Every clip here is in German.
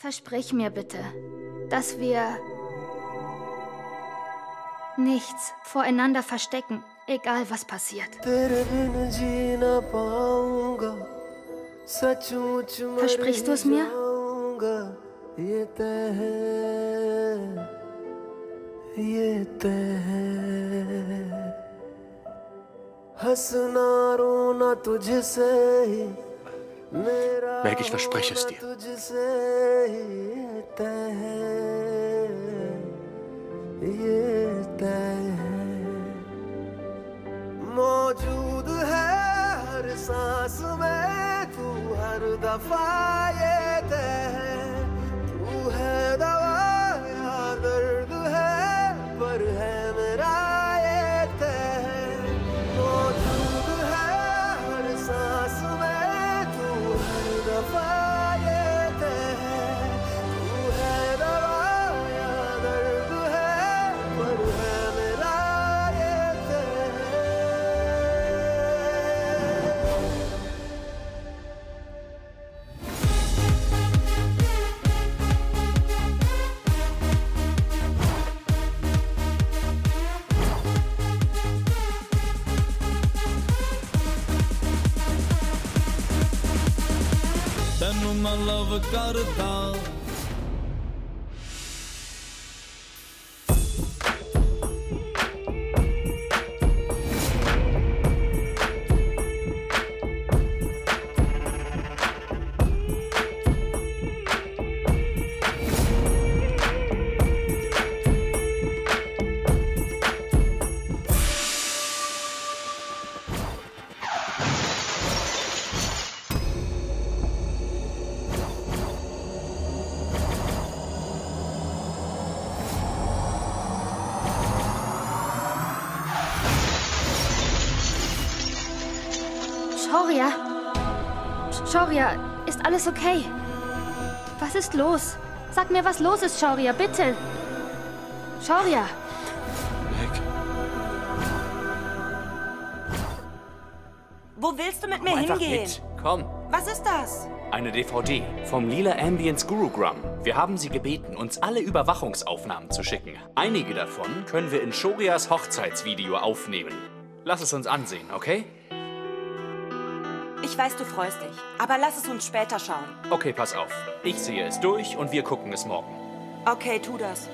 Versprich mir bitte, dass wir nichts voreinander verstecken, egal was passiert. Versprichst du es mir? Meg, ich verspreche es dir. मैं लव करता Shaurya, ist alles okay? Was ist los? Sag mir, was los ist, Shaurya, bitte. Shaurya. Meg. Wo willst du mit mir hingehen? Mit. Komm. Was ist das? Eine DVD vom Lila Ambience Gurugram. Wir haben sie gebeten, uns alle Überwachungsaufnahmen zu schicken. Einige davon können wir in Shauryas Hochzeitsvideo aufnehmen. Lass es uns ansehen, okay? Ich weiß, du freust dich, aber lass es uns später schauen. Okay, pass auf. Ich sehe es durch und wir gucken es morgen. Okay, tu das.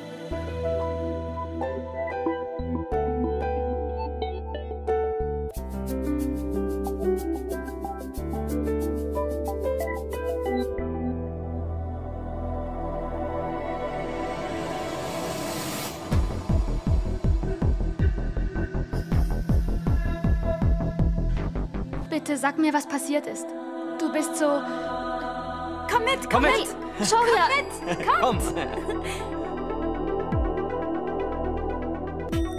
Bitte sag mir, was passiert ist. Du bist so... Komm mit, komm mit! Shaurya! Komm mit,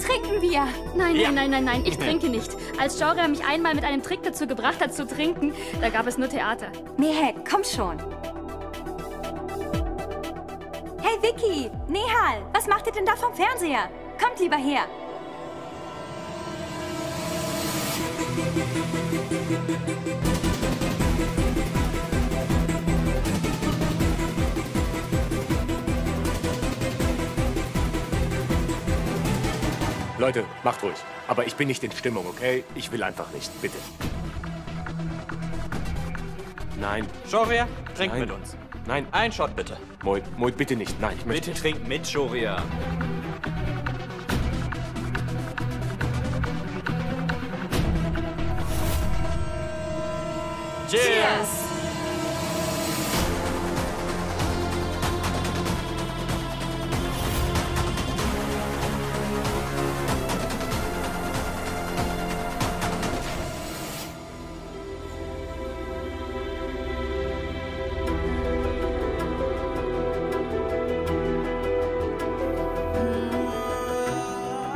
Trinken wir! Nein, ich trinke nicht. Als Shaurya mich einmal mit einem Trick dazu gebracht hat zu trinken, da gab es nur Theater. Mehek, komm schon. Hey Vicky, Nehal, was macht ihr denn da vom Fernseher? Kommt lieber her. Leute, macht ruhig. Aber ich bin nicht in Stimmung, okay? Ich will einfach nicht, bitte. Nein. Shaurya, trink Nein. mit uns. Nein. Ein Shot bitte. Moit, bitte nicht. Nein, ich möchte Bitte trink mit, Shaurya. Cheers!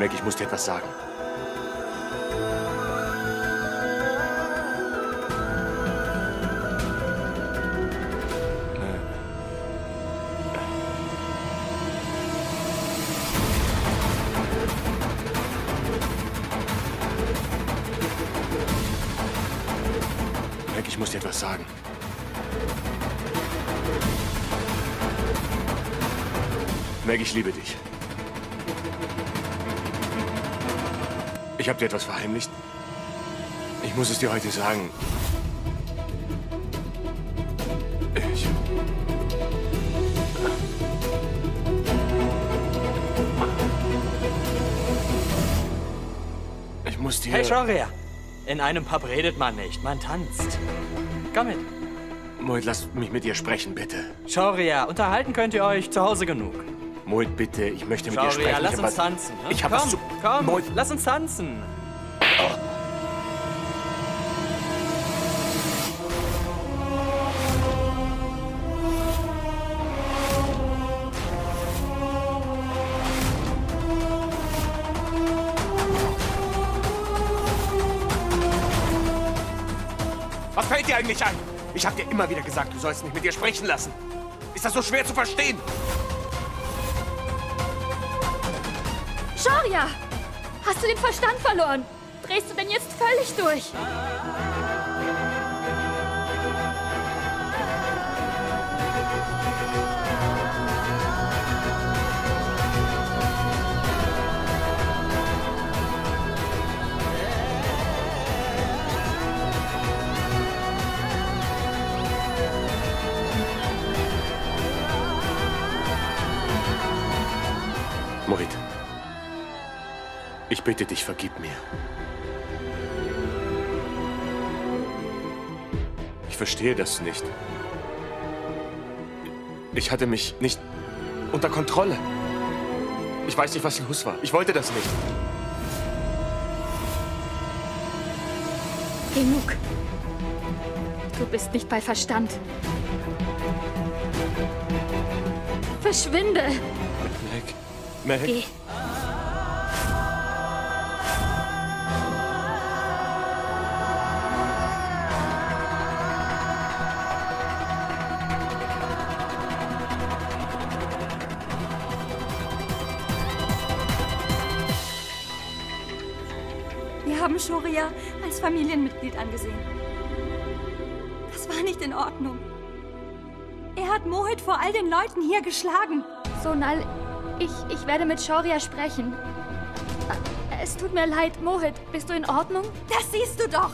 Meg, ich muss dir etwas sagen. Meg, ich muss dir etwas sagen. Meg, ich liebe dich. Ich habe dir etwas verheimlicht. Ich muss es dir heute sagen. Ich muss dir... Hey, Shoria! In einem Pub redet man nicht, man tanzt. Komm mit. Mohit, lass mich mit dir sprechen, bitte. Shoria, unterhalten könnt ihr euch zu Hause genug. Mohit, bitte, ich möchte mit dir Shoria, sprechen. lass uns tanzen. Ne? Ich hab komm, was zu... komm, Mohit. lass uns tanzen. Was fällt dir eigentlich ein? Ich habe dir immer wieder gesagt, du sollst nicht mit dir sprechen lassen. Ist das so schwer zu verstehen? Shoria! Hast du den Verstand verloren? Drehst du denn jetzt völlig durch? Mohit, ich bitte dich, vergib mir. Ich verstehe das nicht. Ich hatte mich nicht unter Kontrolle. Ich weiß nicht, was los war. Ich wollte das nicht. Genug. Du bist nicht bei Verstand. Verschwinde. Meg. Geh. Wir haben Shoria als Familienmitglied angesehen. Das war nicht in Ordnung. Er hat Mohit vor all den Leuten hier geschlagen. Sonal, ich werde mit Shoria sprechen. Es tut mir leid, Mohit. Bist du in Ordnung? Das siehst du doch.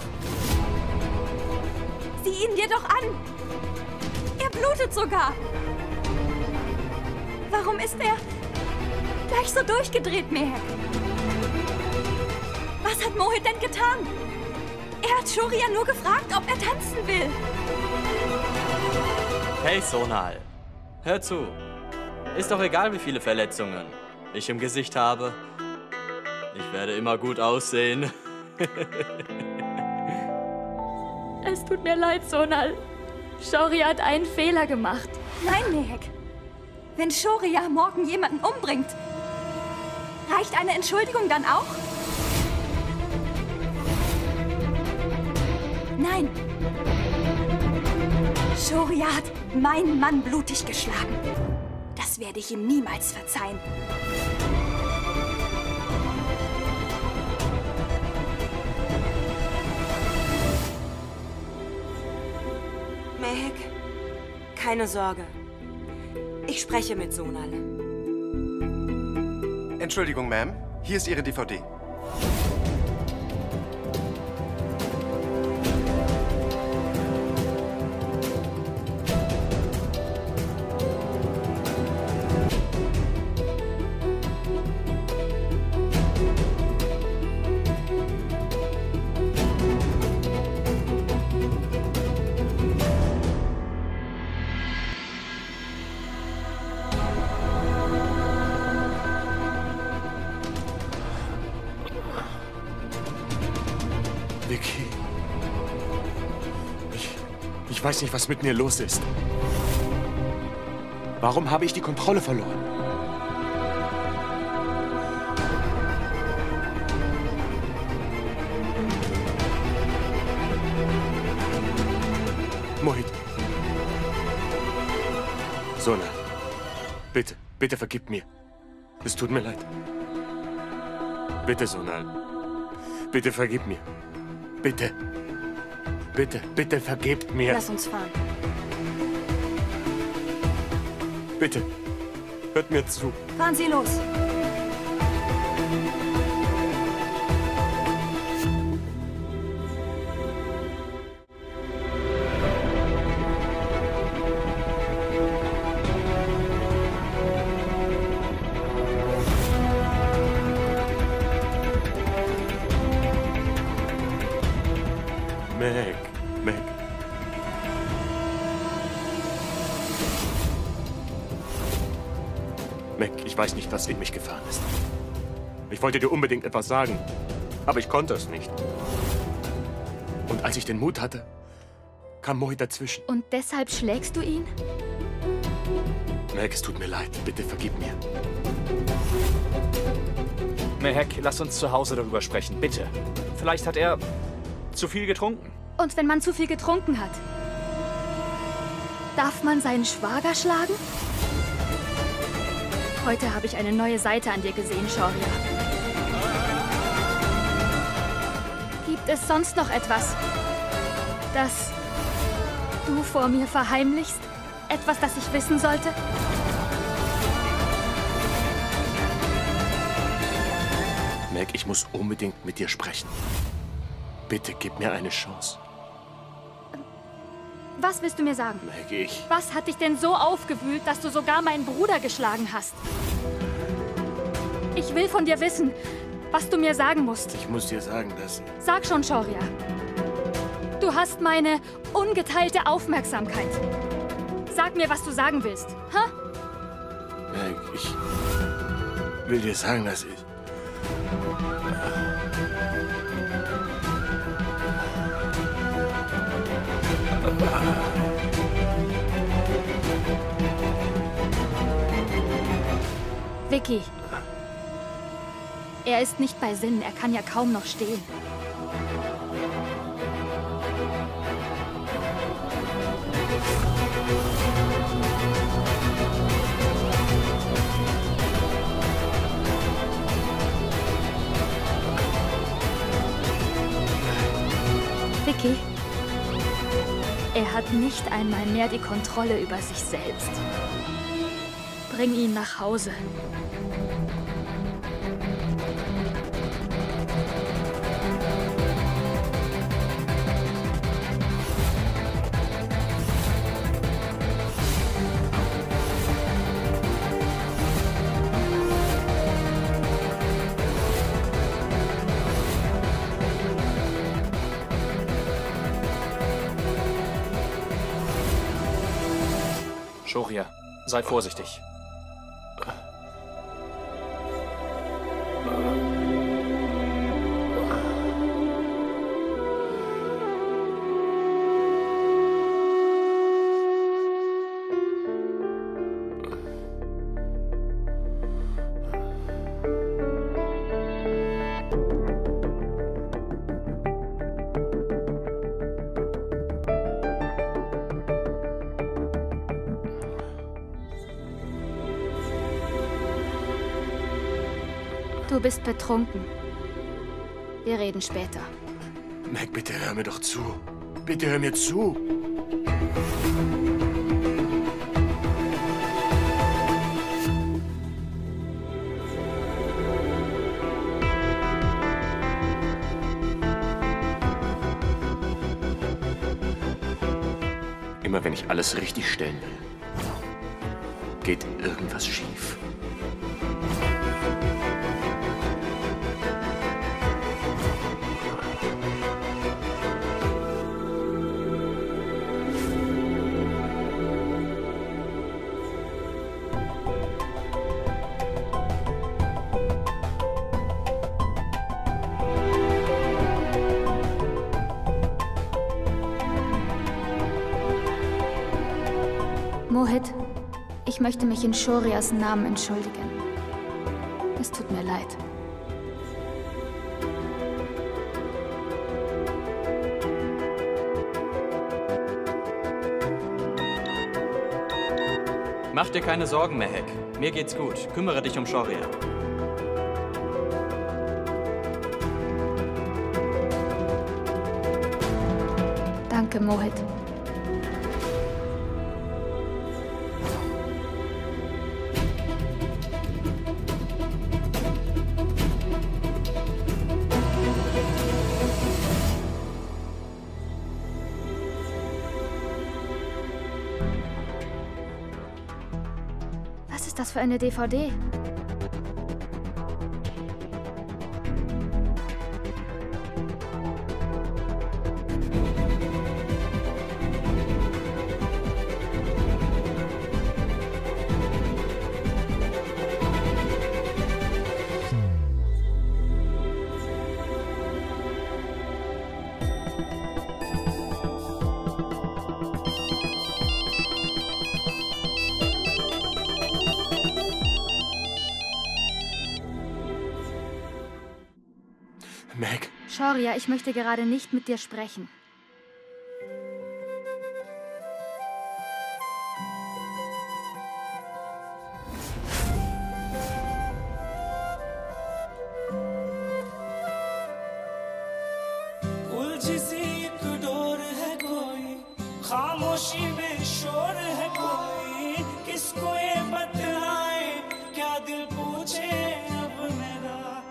Sieh ihn dir doch an. Er blutet sogar. Warum ist er gleich so durchgedreht, Mehek? Was hat Mohit denn getan? Er hat Shoria nur gefragt, ob er tanzen will. Hey, Sonal. Hör zu. Ist doch egal, wie viele Verletzungen ich im Gesicht habe. Ich werde immer gut aussehen. Es tut mir leid, Sonal. Shoria hat einen Fehler gemacht. Nein, Mehek. Wenn Shoria morgen jemanden umbringt, reicht eine Entschuldigung dann auch? Nein. Shoria hat meinen Mann blutig geschlagen. Das werde ich ihm niemals verzeihen. Mehek, keine Sorge. Ich spreche mit Sonal. Entschuldigung, Ma'am. Hier ist Ihre DVD. Vicky. Ich weiß nicht, was mit mir los ist. Warum habe ich die Kontrolle verloren? Mohit. Sonal. Bitte, bitte vergib mir. Es tut mir leid. Bitte, Sonal. Bitte vergib mir. Bitte. Bitte, bitte vergebt mir. Lass uns fahren. Bitte. Hört mir zu. Fahren Sie los. Meg. Meg, ich weiß nicht, was in mich gefahren ist. Ich wollte dir unbedingt etwas sagen, aber ich konnte es nicht. Und als ich den Mut hatte, kam Mohit dazwischen. Und deshalb schlägst du ihn? Meg, es tut mir leid. Bitte vergib mir. Mehek, lass uns zu Hause darüber sprechen, bitte. Vielleicht hat er zu viel getrunken. Und wenn man zu viel getrunken hat, darf man seinen Schwager schlagen? Heute habe ich eine neue Seite an dir gesehen, Shaurya. Gibt es sonst noch etwas, das du vor mir verheimlichst? Etwas, das ich wissen sollte? Meg, ich muss unbedingt mit dir sprechen. Bitte gib mir eine Chance. Was willst du mir sagen? Meg, Was hat dich denn so aufgewühlt, dass du sogar meinen Bruder geschlagen hast? Ich will von dir wissen, was du mir sagen musst. Ich muss dir sagen, dass... Sag schon, Shaurya. Du hast meine ungeteilte Aufmerksamkeit. Sag mir, was du sagen willst. Ha? Meg, ich will dir sagen, dass ich... Vicky. Er ist nicht bei Sinnen. Er kann ja kaum noch stehen. Vicky. Er hat nicht einmal mehr die Kontrolle über sich selbst. Bring ihn nach Hause. Shaurya, sei vorsichtig. Du bist betrunken. Wir reden später. Meg, bitte hör mir doch zu. Bitte hör mir zu. Immer wenn ich alles richtig stellen will, geht irgendwas schief. Mohit, ich möchte mich in Shauryas Namen entschuldigen. Es tut mir leid. Mach dir keine Sorgen, Mehek. Mir geht's gut. Kümmere dich um Shaurya. Danke, Mohit. Was ist das für eine DVD? Meg. Shaurya, ich möchte gerade nicht mit dir sprechen.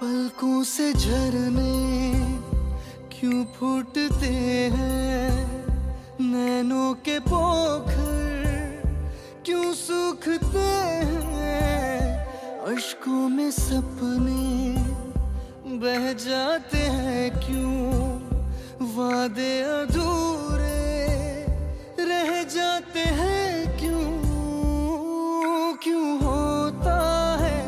पलकों से झरने क्यों फूटते हैं, नैनों के पोखर क्यों सूखते हैं, अश्कों में सपने बह जाते हैं क्यों, वादे अधूरे रह जाते हैं क्यों, क्यों होता है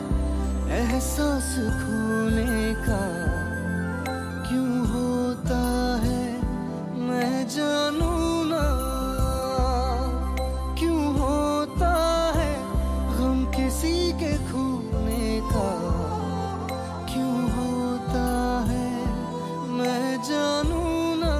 एहसास खोने का, क्यों होता है मैं जानू ना, क्यों होता है गम किसी के खोने का, क्यों होता है मैं जानू ना।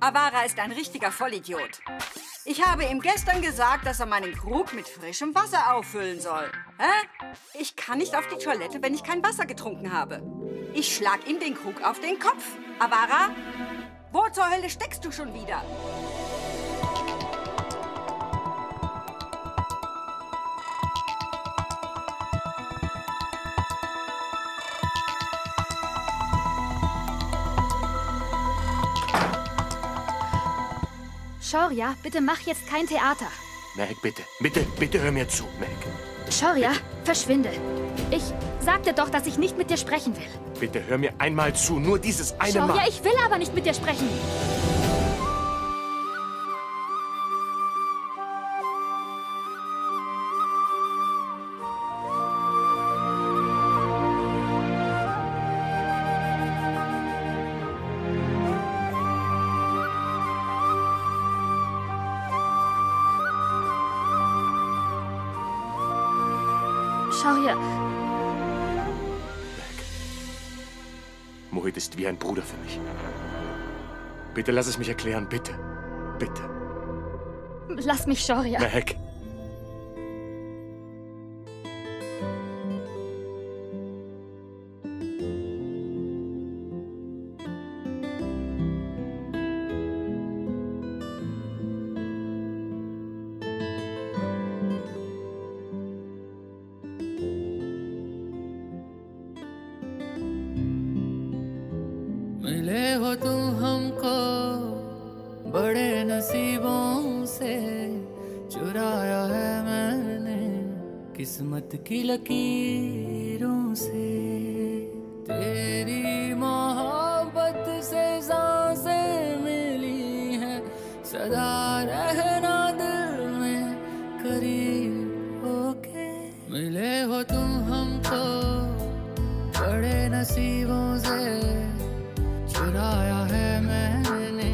Avara ist ein richtiger Vollidiot. Ich habe ihm gestern gesagt, dass er meinen Krug mit frischem Wasser auffüllen soll. Hä? Ich kann nicht auf die Toilette, wenn ich kein Wasser getrunken habe. Ich schlag ihm den Krug auf den Kopf. Avara, wo zur Hölle steckst du schon wieder? Shaurya, bitte mach jetzt kein Theater. Meg, bitte, bitte, bitte hör mir zu, Meg. Shaurya, verschwinde. Ich sagte doch, dass ich nicht mit dir sprechen will. Bitte hör mir einmal zu, nur dieses eine Shaurya, Mal. ich will aber nicht mit dir sprechen. Shaurya. Mohit ist wie ein Bruder für mich. Bitte lass es mich erklären, bitte. Bitte. Lass mich, Shaurya. Meg. मिले हो तुम हमको बड़े नसीबों से, चुराया है मैंने किस्मत की लकीरों से, तेरी मोहब्बत से सांसें मिली हैं, सदा रहना दिल में करीब होके। मिले हो तुम हमको बड़े नसीबों से, चुराया है मैंने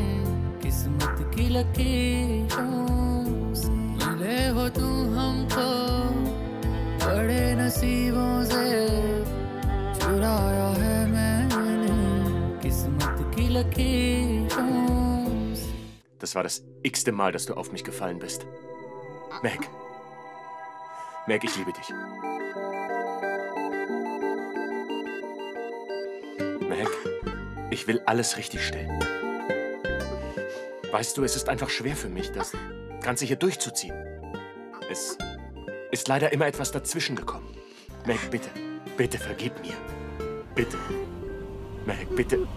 किस्मत की लकीरों से। मिले हो तुम हमको बड़े नसीबों से, चुराया है मैंने किस्मत की लकीरों से। Das war das x-te Mal, dass du auf mich gefallen bist. Meg. Meg, ich liebe dich. Meg, ich will alles richtigstellen. Weißt du, es ist einfach schwer für mich, das Ganze hier durchzuziehen. Es ist leider immer etwas dazwischen gekommen. Meg, bitte, bitte vergib mir. Bitte. Meg, bitte.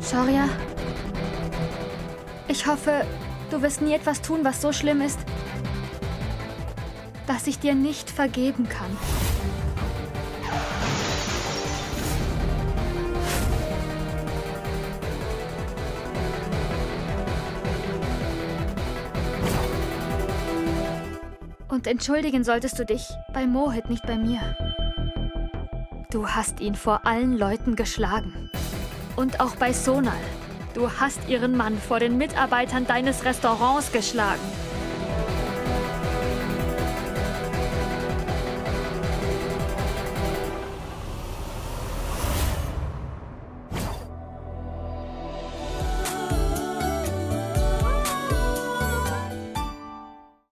Shoria, ich hoffe, du wirst nie etwas tun, was so schlimm ist, dass ich dir nicht vergeben kann. Und entschuldigen solltest du dich bei Mohit, nicht bei mir. Du hast ihn vor allen Leuten geschlagen. Und auch bei Sonal. Du hast ihren Mann vor den Mitarbeitern deines Restaurants geschlagen.